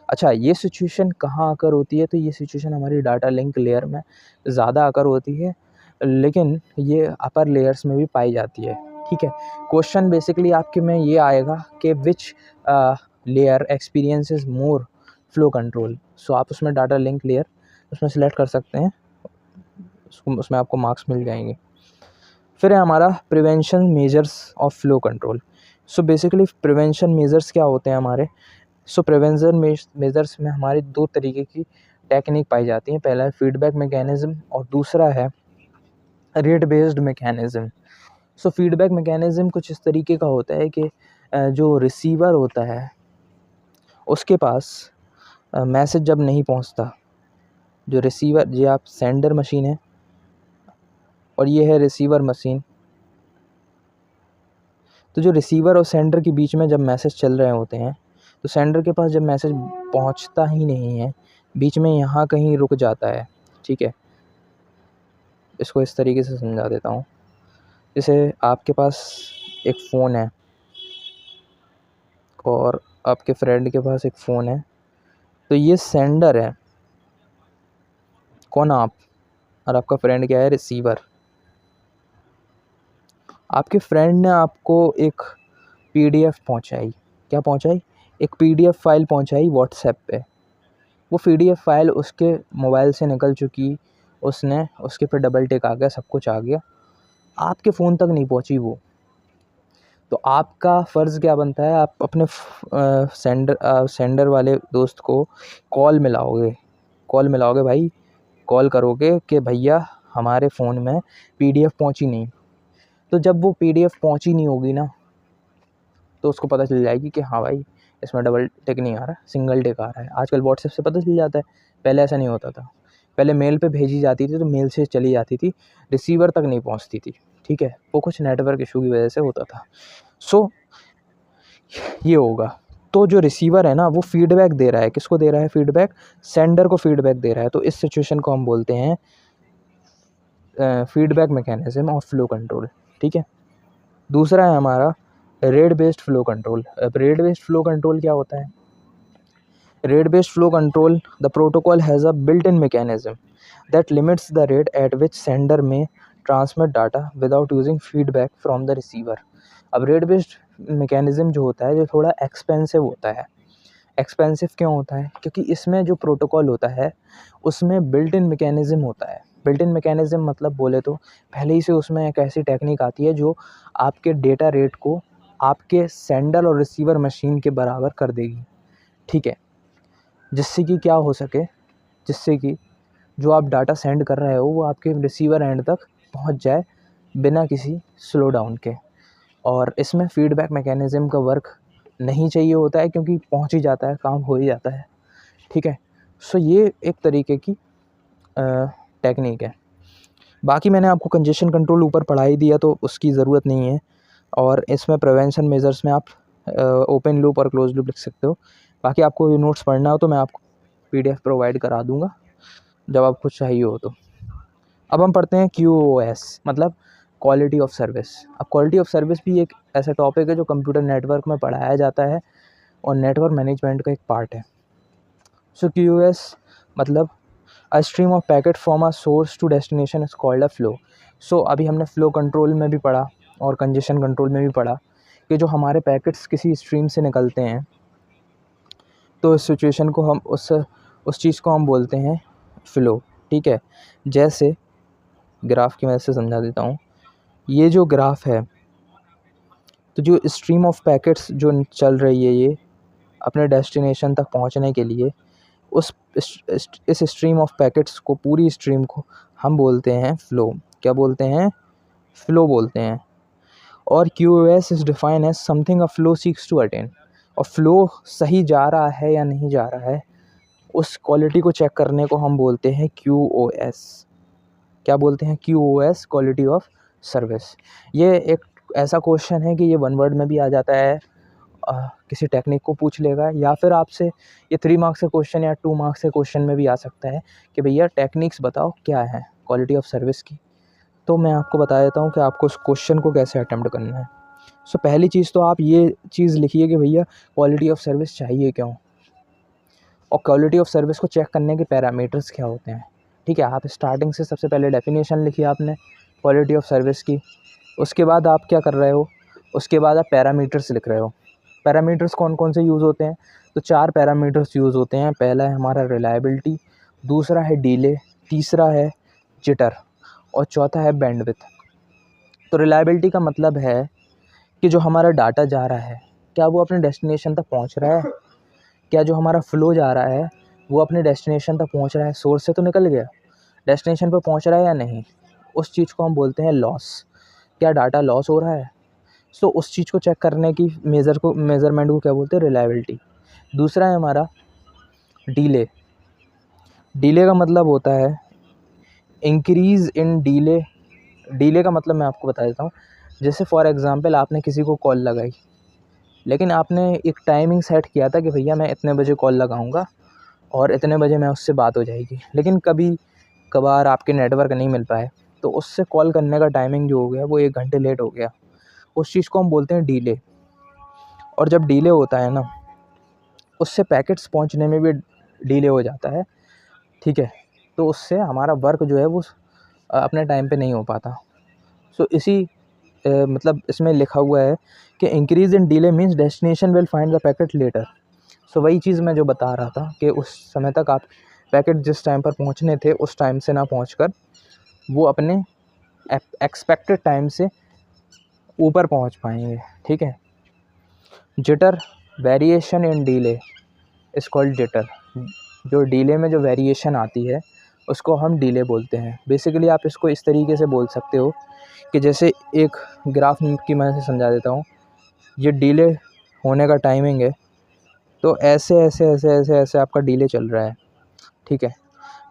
अच्छा, ये सिचुएशन कहाँ अकर होती है, तो ये सिचुएशन हमारी डाटा लिंक लेयर में ज़्यादा अकर होती है, लेकिन ये अपर लेयर्स में भी पाई जाती है, ठीक है। क्वेश्चन बेसिकली आपके में ये आएगा कि which layer experiences more flow control. So आप उसमें डाटा लिंक लेयर उसमें सेलेक्ट कर सकते हैं, उसमें आपको मार्क्स मिल जाएंगे। फिर है हमारा prevention measures of flow control. So basically prevention measures क्या होते हैं हमारे। सो प्रिवेंशन मेजर्स में हमारी 2 तरीके की टेक्निक पाई जाती हैं। पहला है फीडबैक मैकेनिज़्म और दूसरा है रेट बेस्ड मैकेनिज़्म। सो फीडबैक मैकेनिज़्म कुछ इस तरीके का होता है कि जो रिसीवर होता है उसके पास मैसेज जब नहीं पहुंचता, जो आप सेंडर मशीन है, और ये है रिसीवर मशीन। तो जो रिसीवर और सेंडर के बीच में जब मैसेज चल रहे होते हैं तो सेंडर के पास जब मैसेज पहुंचता ही नहीं है, बीच में यहाँ कहीं रुक जाता है। ठीक है, इसको इस तरीके से समझा देता हूँ। जैसे आपके पास एक फ़ोन है और आपके फ्रेंड के पास एक फ़ोन है, तो ये सेंडर है, कौन आप, और आपका फ्रेंड क्या है, रिसीवर। आपके फ्रेंड ने आपको एक पीडीएफ पहुंचाई, क्या पहुंचाई, एक पीडीएफ फाइल पहुंचाई व्हाट्सएप पे। वो पीडीएफ फाइल उसके मोबाइल से निकल चुकी, उसने उसके पे डबल टिक आ गया, सब कुछ आ गया, आपके फ़ोन तक नहीं पहुंची वो। तो आपका फ़र्ज़ क्या बनता है, आप अपने सेंडर वाले दोस्त को कॉल मिलाओगे भाई, कॉल करोगे कि भैया हमारे फ़ोन में पीडीएफ पहुंची नहीं। तो जब वो पीडीएफ पहुंची नहीं होगी ना, तो उसको पता चल जाएगी कि हाँ भाई इसमें डबल टिक नहीं आ रहा, सिंगल टिक आ रहा है। आजकल व्हाट्सएप से पता चल जाता है, पहले ऐसा नहीं होता था। पहले मेल पे भेजी जाती थी तो मेल से चली जाती थी, रिसीवर तक नहीं पहुंचती थी। ठीक है, वो कुछ नेटवर्क इशू की वजह से होता था। सो ये होगा। तो जो रिसीवर है ना, वो फीडबैक दे रहा है, किसको दे रहा है फीडबैक, सेंडर को फीडबैक दे रहा है। तो इस सिचुएशन को हम बोलते हैं feedback mechanism of flow control. ठीक है, दूसरा है हमारा रेट बेस्ड फ्लो कंट्रोल। अब रेट बेस्ड फ्लो कंट्रोल क्या होता है, rate based flow control, the protocol has a built in mechanism that limits the rate at which sender may transmit data without using feedback from the receiver. अब rate based mechanism जो होता है, जो थोड़ा expensive होता है। Expensive क्यों होता है, क्योंकि इसमें जो प्रोटोकॉल होता है उसमें बिल्ट इन मैकेनिज्म होता है। बिल्ट इन मैकेनिज्म मतलब बोले तो पहले ही से उसमें एक ऐसी टेक्निक आती है जो आपके डेटा रेट को आपके सेंडर और रिसीवर मशीन के बराबर कर देगी। ठीक है, जिससे कि क्या हो सके, जिससे कि जो आप डाटा सेंड कर रहे हो वो आपके रिसीवर एंड तक पहुंच जाए बिना किसी स्लो डाउन के। और इसमें फीडबैक मैकेनिज्म का वर्क नहीं चाहिए होता है, क्योंकि पहुंच ही जाता है, काम हो ही जाता है। ठीक है, सो ये एक तरीके की टेक्निक है। बाकी मैंने आपको कंजेशन कंट्रोल ऊपर पढ़ा ही दिया, तो उसकी ज़रूरत नहीं है। और इसमें प्रिवेंशन मेजर्स में आप ओपन लूप और क्लोज लूप लिख सकते हो। बाकी आपको ये नोट्स पढ़ना हो तो मैं आपको पीडीएफ प्रोवाइड करा दूंगा जब आपको चाहिए हो तो। अब हम पढ़ते हैं QoS, मतलब क्वालिटी ऑफ सर्विस। अब क्वालिटी ऑफ सर्विस भी एक ऐसा टॉपिक है जो कंप्यूटर नेटवर्क में पढ़ाया जाता है और नेटवर्क मैनेजमेंट का एक पार्ट है। सो QoS मतलब a stream of packet from a source to destination is called a flow. So अभी हमने फ्लो कंट्रोल में भी पढ़ा और कंजेशन कंट्रोल में भी पढ़ा कि जो हमारे पैकेट्स किसी स्ट्रीम से निकलते हैं, तो इस सिचुएशन को हम उस चीज़ को हम बोलते हैं फ़्लो। ठीक है, जैसे ग्राफ की मदद से समझा देता हूँ। ये जो ग्राफ है, तो जो स्ट्रीम ऑफ पैकेट्स जो चल रही है, ये अपने डेस्टिनेशन तक पहुँचने के लिए उस इस स्ट्रीम ऑफ पैकेट्स को, पूरी स्ट्रीम को हम बोलते हैं फ़्लो। क्या बोलते हैं, फ़्लो बोलते हैं। और QoS is define as something a flow seeks to attain. और फ्लो सही जा रहा है या नहीं जा रहा है, उस क्वालिटी को चेक करने को हम बोलते हैं QoS। क्या बोलते हैं, QoS, क्वालिटी ऑफ सर्विस। ये एक ऐसा क्वेश्चन है कि ये वन वर्ड में भी आ जाता है, किसी टेक्निक को पूछ लेगा, या फिर आपसे ये 3 मार्क्स के क्वेश्चन या 2 मार्क्स के क्वेश्चन में भी आ सकता है कि भैया टेक्निक्स बताओ क्या है क्वालिटी ऑफ सर्विस की। तो मैं आपको बता देता हूँ कि आपको उस क्वेश्चन को कैसे अटेम्प्ट करना है। सो पहली चीज़ तो आप ये चीज़ लिखिए कि भैया क्वालिटी ऑफ सर्विस चाहिए क्यों, और क्वालिटी ऑफ सर्विस को चेक करने के पैरामीटर्स क्या होते हैं। ठीक है, आप स्टार्टिंग से सबसे पहले डेफिनेशन लिखिए आपने क्वालिटी ऑफ सर्विस की। उसके बाद आप क्या कर रहे हो, उसके बाद आप पैरामीटर्स लिख रहे हो। पैरामीटर्स कौन कौन से यूज़ होते हैं, तो 4 पैरामीटर्स यूज़ होते हैं। पहला है हमारा रिलायबिलिटी, दूसरा है डिले, तीसरा है जिटर और चौथा है बैंडविड्थ। तो रिलायबिलिटी का मतलब है कि जो हमारा डाटा जा रहा है, क्या वो अपने डेस्टिनेशन तक पहुंच रहा है, क्या जो हमारा फ़्लो जा रहा है वो अपने डेस्टिनेशन तक पहुंच रहा है, सोर्स से तो निकल गया, डेस्टिनेशन पर पहुंच रहा है या नहीं, उस चीज़ को हम बोलते हैं लॉस। क्या डाटा लॉस हो रहा है, सो उस चीज़ को चेक करने की मेज़रमेंट को क्या बोलते हैं, रिलायबिलिटी। दूसरा है हमारा डिले। डिले का मतलब होता है इंक्रीज़ इन डिले डिले का मतलब मैं आपको बता देता हूँ। जैसे फॉर एग्ज़ाम्पल आपने किसी को कॉल लगाई, लेकिन आपने एक टाइमिंग सेट किया था कि भैया मैं इतने बजे कॉल लगाऊंगा और इतने बजे मैं उससे बात हो जाएगी, लेकिन कभी कभार आपके नेटवर्क नहीं मिल पाए तो उससे कॉल करने का टाइमिंग जो हो गया वो 1 घंटे लेट हो गया। उस चीज़ को हम बोलते हैं डिले। और जब डिले होता है ना, उससे पैकेट्स पहुंचने में भी डिले हो जाता है, ठीक है। तो उससे हमारा वर्क जो है वो अपने टाइम पे नहीं हो पाता। सो इसी मतलब इसमें लिखा हुआ है कि increase in delay means destination will find the packet later. So वही चीज़ मैं जो बता रहा था कि उस समय तक आप पैकेट जिस टाइम पर पहुंचने थे उस टाइम से ना पहुंचकर वो अपने एक्सपेक्टेड टाइम से ऊपर पहुंच पाएंगे, ठीक है। Jitter, variation in delay is called jitter. जो डिले में जो वेरिएशन आती है उसको हम डिले बोलते हैं। बेसिकली आप इसको इस तरीके से बोल सकते हो कि जैसे एक ग्राफ की मैं से समझा देता हूँ। ये डिले होने का टाइमिंग है, तो ऐसे ऐसे ऐसे ऐसे ऐसे आपका डिले चल रहा है, ठीक है।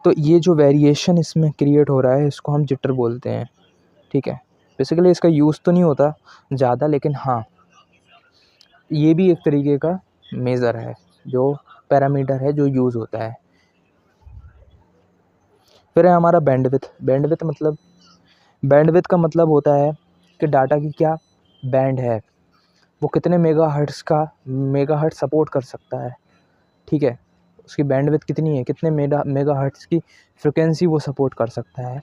तो ये जो वेरिएशन इसमें क्रिएट हो रहा है इसको हम जिटर बोलते हैं, ठीक है। बेसिकली इसका यूज़ तो नहीं होता ज़्यादा, लेकिन हाँ ये भी एक तरीके का मेज़र है, जो पैरामीटर है जो यूज़ होता है। फिर है हमारा बैंडविड्थ। बैंडविड्थ का मतलब होता है कि डाटा की क्या बैंड है, वो कितने मेगाहर्ट्ज़ सपोर्ट कर सकता है, ठीक है। उसकी बैंडविड्थ कितनी है, कितने मेगाहर्ट्ज़ की फ्रिक्वेंसी वो सपोर्ट कर सकता है,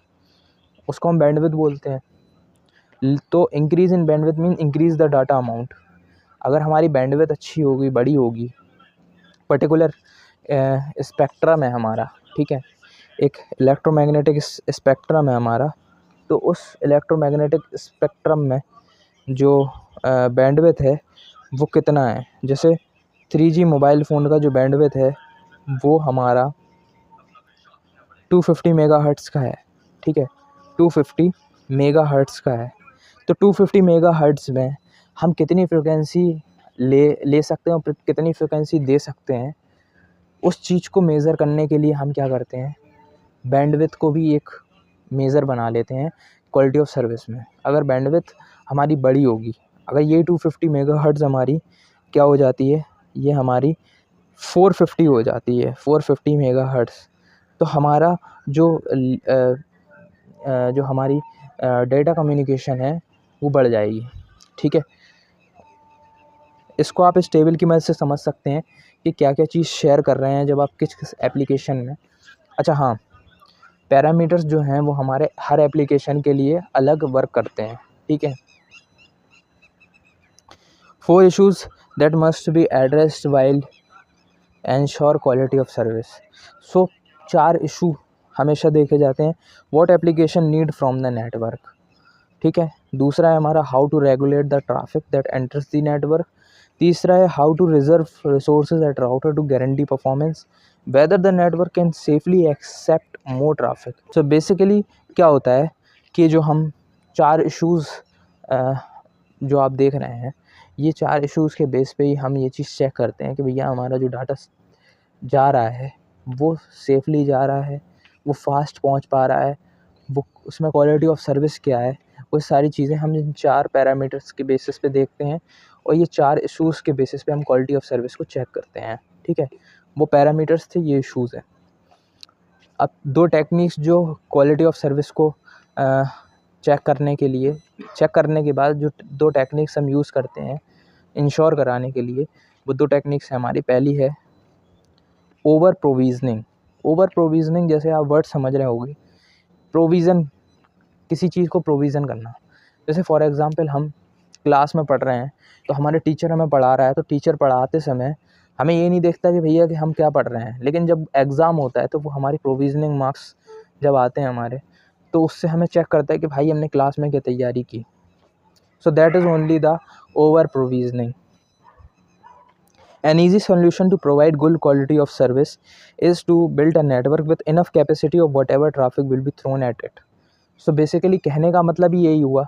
उसको हम बैंडविड्थ बोलते हैं। तो increase in bandwidth mean increase the data amount. अगर हमारी बैंडविड्थ अच्छी होगी, बड़ी होगी, पर्टिकुलर स्पेक्ट्रम है हमारा, ठीक है, एक इलेक्ट्रोमैग्नेटिक स्पेक्ट्रम है हमारा, तो उस इलेक्ट्रोमैग्नेटिक स्पेक्ट्रम में जो बैंडविड्थ है वो कितना है। जैसे 3G मोबाइल फ़ोन का जो बैंडविड्थ है वो हमारा 250 मेगाहर्ट्ज़ का है, ठीक है, 250 मेगाहर्ट्ज़ का है। तो 250 मेगाहर्ट्ज़ में हम कितनी फ्रिक्वेंसी ले सकते हैं और कितनी फ्रिक्वेंसी दे सकते हैं, उस चीज़ को मेज़र करने के लिए हम क्या करते हैं, बैंडविड्थ को भी एक मेज़र बना लेते हैं क्वालिटी ऑफ सर्विस में। अगर बैंडविड्थ हमारी बड़ी होगी, अगर ये 250 मेगाहर्ट्ज़ हमारी क्या हो जाती है, ये हमारी 450 हो जाती है, 450 मेगाहर्ट्ज़, तो हमारा जो हमारी डेटा कम्युनिकेशन है वो बढ़ जाएगी, ठीक है। इसको आप इस टेबल की मदद से समझ सकते हैं कि क्या क्या चीज़ शेयर कर रहे हैं जब आप किस किस एप्लीकेशन में। अच्छा हाँ, पैरामीटर्स जो हैं वो हमारे हर एप्लीकेशन के लिए अलग वर्क करते हैं, ठीक है। 4 issues that must be addressed while ensure quality of service. So 4 issue हमेशा देखे जाते हैं। What application need from the network, ठीक है। दूसरा है हमारा how to regulate the traffic that enters the network. तीसरा है how to reserve resources at router to guarantee performance, whether the network can safely accept more traffic. So basically क्या होता है कि जो हम 4 इश्यूज़ जो आप देख रहे हैं, ये 4 इश्यूज़ के बेस पे ही हम ये चीज़ चेक करते हैं कि भैया हमारा जो डाटा जा रहा है वो सेफली जा रहा है, वो फास्ट पहुंच पा रहा है, वो उसमें क्वालिटी ऑफ सर्विस क्या है। वो सारी चीज़ें हम इन 4 पैरामीटर्स के बेसिस पे देखते हैं और ये 4 इश्यूज़ के बेसिस पे हम क्वालिटी ऑफ सर्विस को चेक करते हैं, ठीक है। वो पैरामीटर्स थे, ये इश्यूज़ हैं। अब 2 टेक्निक्स जो क्वालिटी ऑफ सर्विस को चेक करने के बाद जो 2 टेक्निक्स हम यूज़ करते हैं इंश्योर कराने के लिए, वो 2 टेक्निक्स हैं हमारी। पहली है ओवर प्रोविजनिंग। ओवर प्रोविजनिंग जैसे आप वर्ड समझ रहे होंगे, प्रोविज़न, किसी चीज़ को प्रोविज़न करना। जैसे फॉर एग्ज़ाम्पल हम क्लास में पढ़ रहे हैं, तो हमारे टीचर हमें पढ़ा रहा है, तो टीचर पढ़ाते समय हमें ये नहीं देखता कि भैया कि हम क्या पढ़ रहे हैं, लेकिन जब एग्ज़ाम होता है तो वो हमारी प्रोविज़निंग मार्क्स जब आते हैं हमारे, तो उससे हमें चेक करता है कि भाई हमने क्लास में क्या तैयारी की। So that is only the over provisioning. An easy solution to provide good quality of service is to build a network with enough capacity of whatever traffic will be thrown at it. So basically कहने का मतलब ही यही हुआ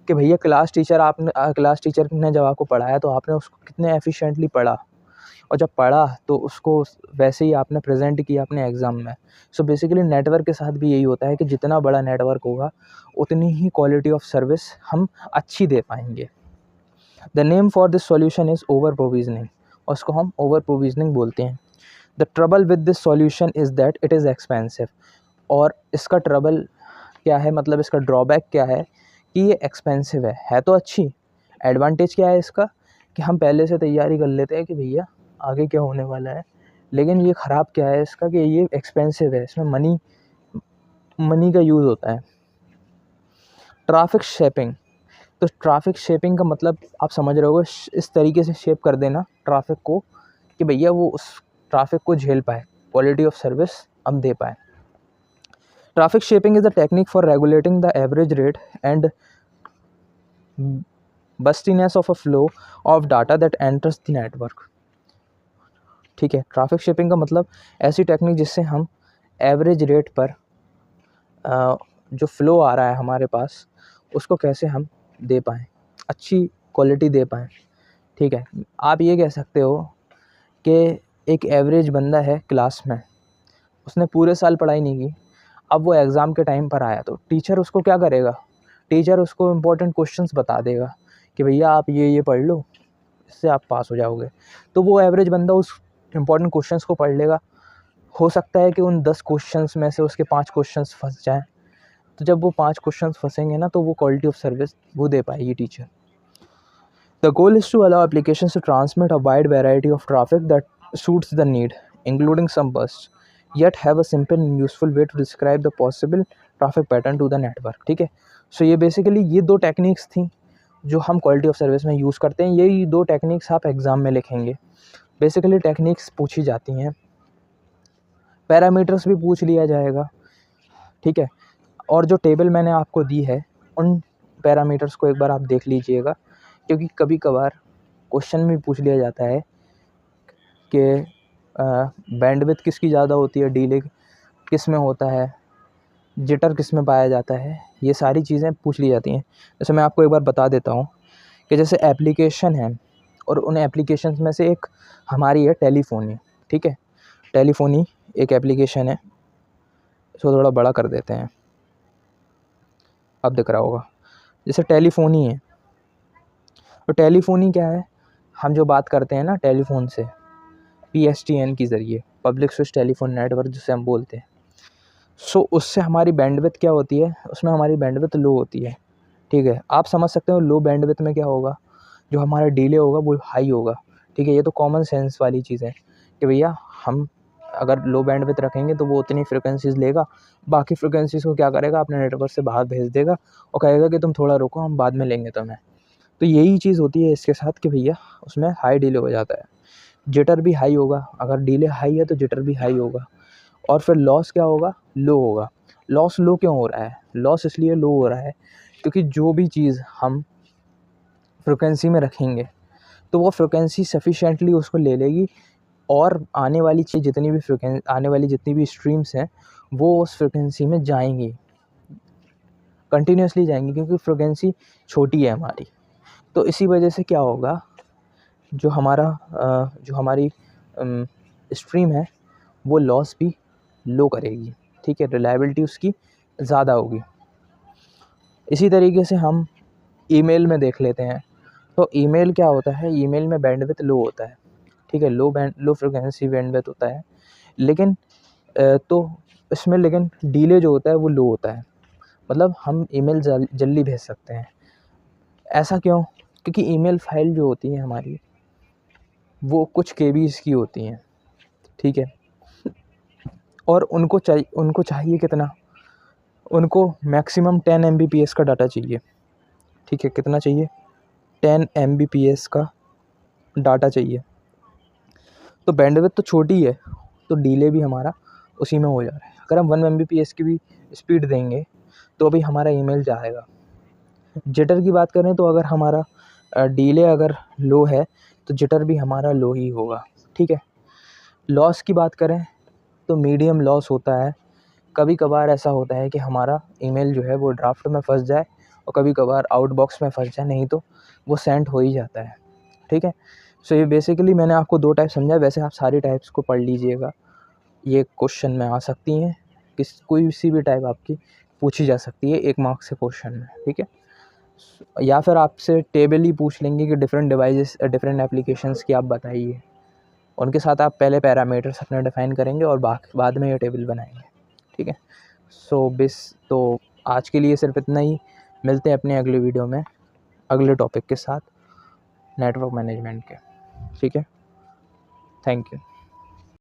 कि भैया class teacher ने जब आपको पढ़ाया तो आपने उसको कितने एफिशिएंटली पढ़ा और जब पढ़ा तो उसको वैसे ही आपने प्रेजेंट किया अपने एग्ज़ाम में। सो बेसिकली नेटवर्क के साथ भी यही होता है कि जितना बड़ा नेटवर्क होगा उतनी ही क्वालिटी ऑफ सर्विस हम अच्छी दे पाएंगे। The name for this solution is over provisioning, और उसको हम ओवर प्रोविजनिंग बोलते हैं। The trouble with this solution is that it is expensive, और इसका ट्रबल क्या है, मतलब इसका ड्रॉबैक क्या है कि ये एक्सपेंसिव है तो अच्छी। एडवांटेज क्या है इसका कि हम पहले से तैयारी कर लेते हैं कि भैया आगे क्या होने वाला है। लेकिन ये ख़राब क्या है इसका कि ये एक्सपेंसिव है, इसमें मनी का यूज़ होता है। ट्रैफिक शेपिंग, तो ट्रैफिक शेपिंग का मतलब आप समझ रहे होगे, इस तरीके से शेप कर देना ट्रैफिक को कि भैया वो उस ट्रैफिक को झेल पाए, क्वालिटी ऑफ सर्विस हम दे पाए। Traffic shaping is the technique for regulating the average rate and burstiness of a flow of data that enters the network. ठीक है, ट्रैफिक शेपिंग का मतलब ऐसी टेक्निक जिससे हम एवरेज रेट पर जो फ्लो आ रहा है हमारे पास उसको कैसे हम दे पाएँ, अच्छी क्वालिटी दे पाएँ। ठीक है, आप ये कह सकते हो कि एक एवरेज बंदा है क्लास में, उसने पूरे साल पढ़ाई नहीं की, अब वो एग्ज़ाम के टाइम पर आया तो टीचर उसको क्या करेगा, टीचर उसको इम्पोर्टेंट क्वेश्चंस बता देगा कि भैया आप ये पढ़ लो, इससे आप पास हो जाओगे। तो वो एवरेज बंदा उस इम्पोर्टेंट क्वेश्चंस को पढ़ लेगा। हो सकता है कि उन 10 क्वेश्चंस में से उसके 5 क्वेश्चंस फंस जाएँ, तो जब वो 5 क्वेश्चंस फंसेंगे ना तो वो क्वालिटी ऑफ सर्विस वो दे पाएगी teacher. The goal is to allow applications to transmit a wide variety of traffic that suits the need, including some bursts, yet have a simple and useful way to describe the possible traffic pattern to the network. ठीक है, सो ये basically ये दो techniques थी जो हम quality of service में use करते हैं। यही दो टेक्निक्स आप एग्ज़ाम में लिखेंगे। बेसिकली टेक्निक्स पूछी जाती हैं, पैरामीटर्स भी पूछ लिया जाएगा। ठीक है, और जो टेबल मैंने आपको दी है उन पैरामीटर्स को एक बार आप देख लीजिएगा, क्योंकि कभी कभार क्वेश्चन में पूछ लिया जाता है कि बैंडविड्थ किसकी ज़्यादा होती है, डिले किस में होता है, जिटर किस में पाया जाता है, ये सारी चीज़ें पूछ ली जाती हैं। जैसे मैं आपको एक बार बता देता हूँ कि जैसे एप्लीकेशन है, और उन एप्लीकेशंस में से एक हमारी है टेलीफोनी। ठीक है, टेलीफोनी एक एप्लीकेशन है, इसको थोड़ा बड़ा कर देते हैं, अब दिख रहा होगा। जैसे टेलीफोनी है, तो टेलीफोनी क्या है, हम जो बात करते हैं ना टेलीफोन से, PSTN के ज़रिए, पब्लिक स्विच टेलीफोन नेटवर्क जिसे हम बोलते हैं। सो उससे हमारी बैंडविड्थ क्या होती है, उसमें हमारी बैंडविड्थ लो होती है। ठीक है, आप समझ सकते हो लो बैंडविड्थ में क्या होगा, जो हमारा डिले होगा वो हाई होगा। ठीक है, ये तो कॉमन सेंस वाली चीज़ है कि भैया हम अगर लो बैंडविड्थ रखेंगे तो वो उतनी फ्रिक्वेंसीज़ लेगा, बाकी फ्रिक्वेंसीज़ को क्या करेगा, अपने नेटवर्क से बाहर भेज देगा और कहेगा कि तुम थोड़ा रुको, हम बाद में लेंगे तुम्हें। तो यही चीज़ होती है इसके साथ कि भैया उसमें हाई डिले हो जाता है, जिटर भी हाई होगा, अगर डिले हाई है तो जिटर भी हाई होगा, और फिर लॉस क्या होगा, लो होगा। लॉस लो क्यों हो रहा है, लॉस इसलिए लो हो रहा है क्योंकि जो भी चीज़ हम फ्रिक्वेंसी में रखेंगे तो वो फ्रिक्वेंसी सफिशेंटली उसको ले लेगी, और आने वाली चीज़ जितनी भी आने वाली जितनी भी स्ट्रीम्स हैं वो उस फ्रिक्वेंसी में जाएंगी, कंटिन्यूसली जाएंगी, क्योंकि फ्रिक्वेंसी छोटी है हमारी। तो इसी वजह से क्या होगा, जो हमारी स्ट्रीम है वो लॉस भी लो करेगी। ठीक है, रिलायबिलिटी उसकी ज़्यादा होगी। इसी तरीके से हम ईमेल में देख लेते हैं, तो ईमेल क्या होता है, ईमेल में बैंडविड्थ लो होता है। ठीक है, लो फ्रिक्वेंसी बैंडविड्थ होता है, लेकिन तो इसमें लेकिन डिले जो होता है वो लो होता है, मतलब हम ईमेल जल्दी भेज सकते हैं। ऐसा क्यों, क्योंकि ईमेल फाइल जो होती है हमारी वो कुछ KBs की होती हैं। ठीक है, और उनको चाहिए कितना, उनको मैक्सिमम 10 Mbps का डाटा चाहिए। ठीक है, कितना चाहिए, 10 Mbps का डाटा चाहिए। तो बैंडविड्थ तो छोटी है, तो डिले भी हमारा उसी में हो जा रहा है। अगर हम 1 Mbps की भी स्पीड देंगे तो अभी हमारा ईमेल जाएगा। जिटर की बात करें तो अगर हमारा डिले अगर लो है तो जिटर भी हमारा लो ही होगा। ठीक है, लॉस की बात करें तो मीडियम लॉस होता है। कभी कभार ऐसा होता है कि हमारा ईमेल जो है वो ड्राफ्ट में फंस जाए, और कभी कभार आउटबॉक्स में फंस जाए, नहीं तो वो सेंड हो ही जाता है। ठीक है, सो ये बेसिकली मैंने आपको 2 टाइप समझा, वैसे आप सारी टाइप्स को पढ़ लीजिएगा, ये क्वेश्चन में आ सकती हैं, कोई सी भी टाइप आपकी पूछी जा सकती है 1 मार्क्स से क्वेश्चन में, ठीक है। या फिर आपसे टेबल ही पूछ लेंगे कि डिफरेंट डिवाइसेस डिफरेंट एप्लीकेशंस की आप बताइए, उनके साथ आप पहले पैरामीटर्स अपने डिफ़ाइन करेंगे और बाद में ये टेबल बनाएंगे, ठीक है। तो आज के लिए सिर्फ इतना ही, मिलते हैं अपने अगले वीडियो में अगले टॉपिक के साथ नेटवर्क मैनेजमेंट के, ठीक है। Thank you.